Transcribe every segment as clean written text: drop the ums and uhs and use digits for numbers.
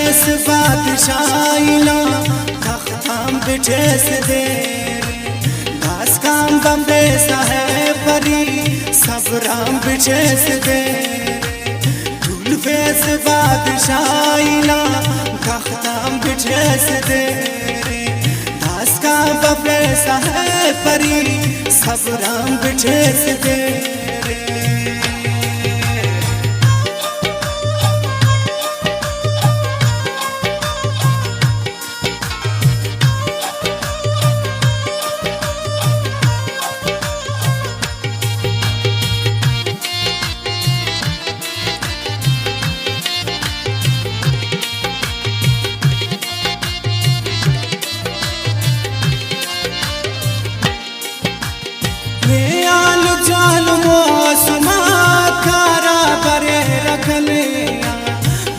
बादशाहिला तख्ताम बिठेस दे दास काम बम्बे साहेब परी सबराम बिठेस दे दुलफेस बादशाहिला तख्ताम बिठेस दे दास काम बम्बे साहेब परी सबराम बिठेस दे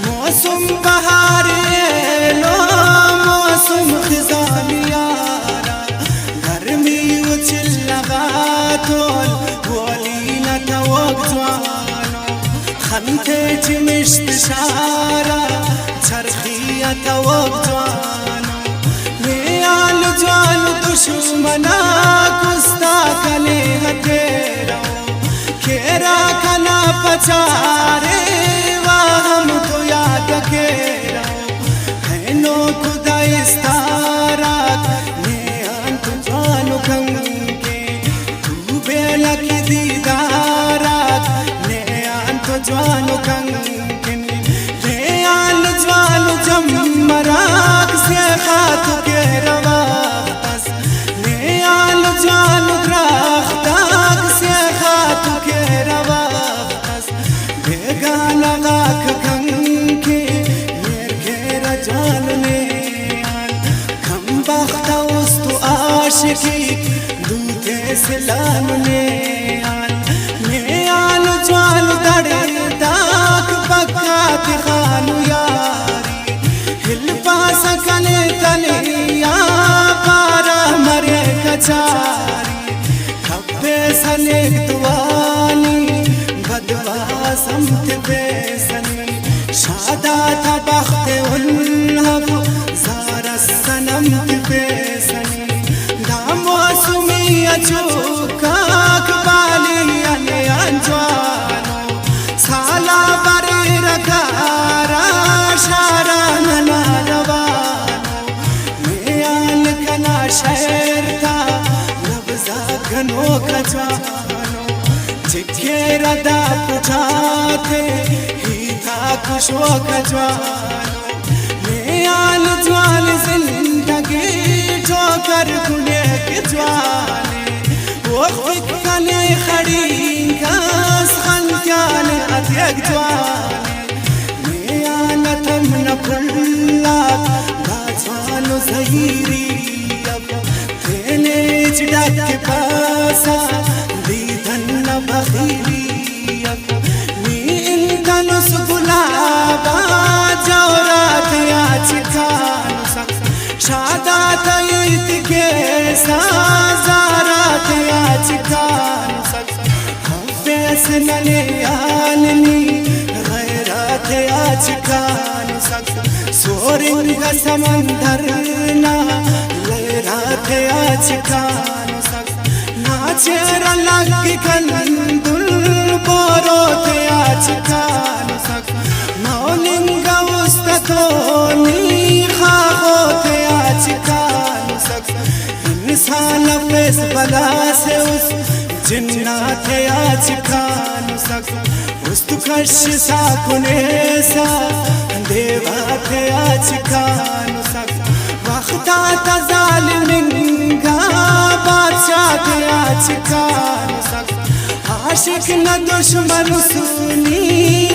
मौसम बहार लो मौसम खिजानियारा गर्मी उछल लगा तोल बोली न तवक जवानो खनते चिमिश्त शारा चरखिया तवक जवानो मेयाल जाल दुश्मना कुस्ता कले हतेरा खेरा कना पचारे हम तो याद केरा है नो खुदा इस्तारात ने अंत जानो कंगे तू बेला की दीदारात ने अंत जानो कंगे ने आल जानो जमराक से खात के रवास ने आल जानो द्राख्ताक से खात के रवास बेगाना आशिकी दूते सलाम ने आल जाल दड़े दाक बकात खानु यारी हिल पास कने तलिया पारा मरे कचारी खब्बे सने दुआनी बदवा समत बेसनी शादा था बख्त उल्हब ज़ारा सनम बेसनी चूकाक बाली अने अंजवानो साला बरे रकारा शारा नना रवानो मेयाल कना शहर था लबजा घनो कजवानो जिके रदा पुठाते ही था खुशो कजवानो मेयाल ज्वाल जिंदगी ठोकर खुले के ज्वाले वقت कने खड़ी कास खन काने अत्यक ज्वाले मेयाना तमना कुल्लाक बाजवानो ज़हीरी अब तेने चिड़क के पासा दीधन न बखीरी अब नी इनका नुस गुलाबा जौरात आज खानु सक शादा तयित के साजारा आज खानु सक हफ्फेस नले आलनी गैरात आज खानु सक सोरिंग समंदर ना गैरात आज खानु सक नाचेर लग कंदुल बोरोत आज खानु सक मौलिंग उस्ततोनी खागोत आज खानु सक इंसान फेस बला से उस जिन्नात आज खानु सक उस्तुकश साकुने सा देवात आज खानु सक वक्ता तजालिमिंगा बादशाह आज खानु सक आशिक न दुश्मन सुनी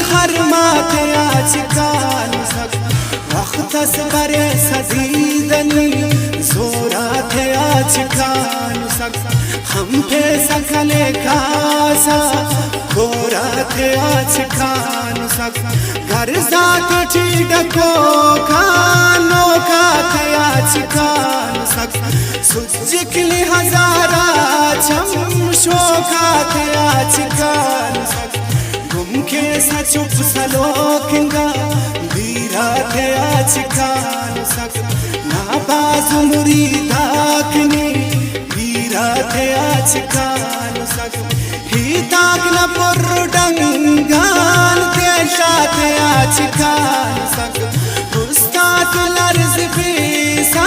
खरमात आज खानु सक वक्तस बरे सजीदनी जोरात आज खानु सक हम पे सकले कासा खोरात आज खानु सक घर जात ठीडको खानो का आज खानु सक सुजिकली हजारा चम शोका आज खानु सक गुम के सचुप सलोकिंगा वीर पीरा थे आज खान सक ना बाजू मुरीदाकनी पीरा थे आज खान सक ही ताक न पुरडंगान देशा थे आज खान सक उस्ताद लर्ज फीसा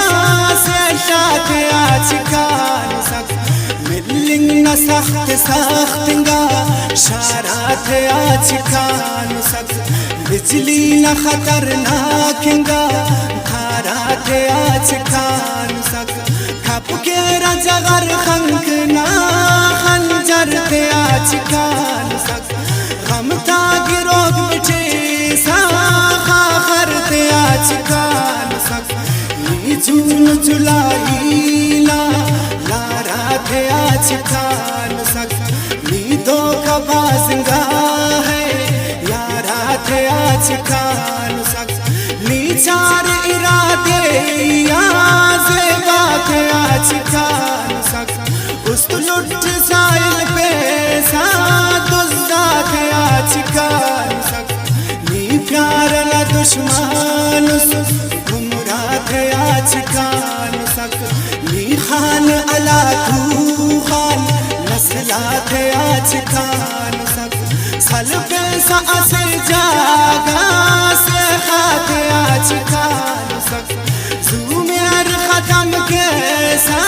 से शाथे आज खान सक मिलिंग न सख्त सख्तंगा शारा थे आज खान सक बिजली न खतरनाकंगा धारा थे आज खान सक खप के रजगर खंक ना खंजर थे आज खान सक हम तागिरोग मिटे सा खाखर थे आज खान सक नी जून जुलाई ला लारा थे आज खान सक नी दो कबाजंगा है यारा थे आज खान सक नी चार इरादे याज़ेबा थे आज खान सक उस लुट साइल पे सादुज़्ज़ा थे आज खान सक नी प्यार न दुश्मन गुमराह थे आज खान सक नी खान अला तू खान नस्ला थे आज खान सक सल पे से जागा से खाते आज खान सक ज़ुमेर खत्म के सा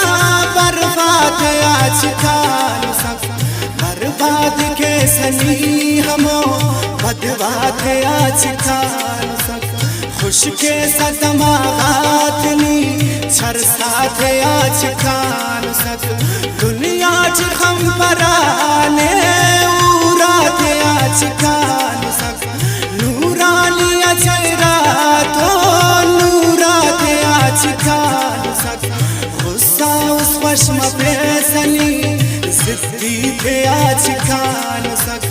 बर्बाद आज खान सक बर्बाद के सनी हमो बदबाद आज खान सक खुश के सदमागात नी छरसा थे आज खान सक दुनिया च हम पराने उरा थे आज खान सक नूरानिया चेहरा तो नूरा थे आज खान सक गुस्सा उस वश्म पे सनी जिद्दी थे आज खान सक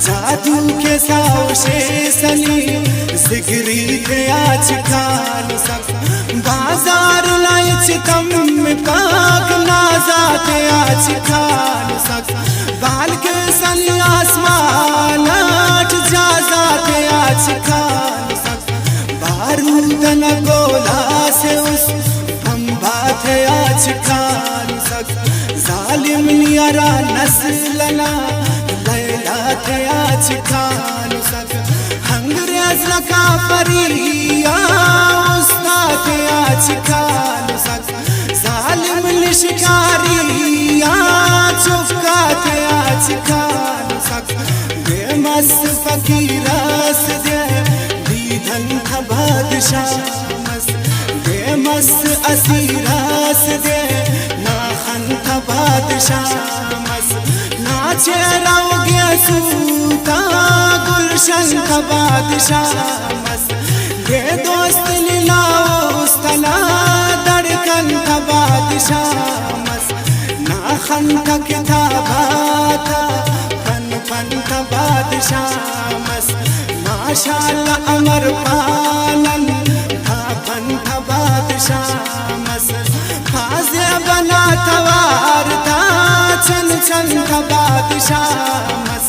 जादू के सावशे सनी जिगरी थे आज खान सक बाजार लाइच तम में पाक नाजा थे आज खान सक बाल के सनी आसमान आठ जाजा थे आज खान सक बारूद न गोला से उस बम्बा थे आज खान सक जालिम नियरा नस्लना लैला थे आज खान सक अंग्रेज का परिया उस्ताद थे आज खान सक जालिम शिकारिया चुपका थे आज खान सक बेमस्त फकीरास दे दीधन था बादशाह मस बेमस्त असीरास दे नाखन था बादशाह मस नाचे रहोगे सूता गुलशन था बादशाह मस ये दोस्त लीलाओ उस्तना धड़कन था बादशाह मस नाखन था किताबा था फन फन था बादशाह मस माशाअल्लाह अमर पालन था फन था बादशाह मस फाज़े बना तवार था चन चन था बादशाह मस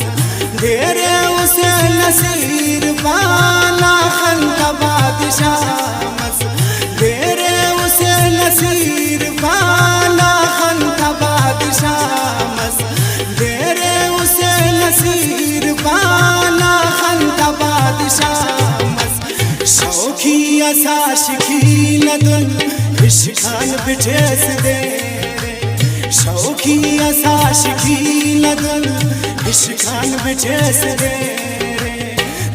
देरे उसे नसीर बाला खन था बादशाह मस देरे उसे नसीर बाला खन था बादशाह मस देरे उसे नसीर बाला खन था बादशाह मस शौकी असाशिकी नदुल इश्कान बिठेस दे शौकी असाशिकी नदुल इश्कान बिठेस दे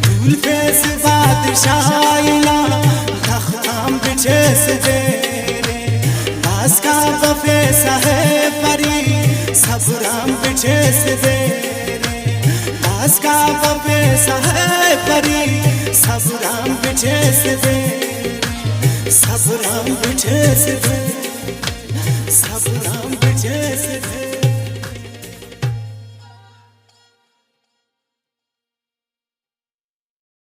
दूल फेस बादशाहिला तख्ताम बिठेस दे बास का बफे सहे परी सबराम बिठेस दे बास का बफे सहे परी सबराम बिठेस दे सबराम बिठेस दे सबराम बिठेस दे।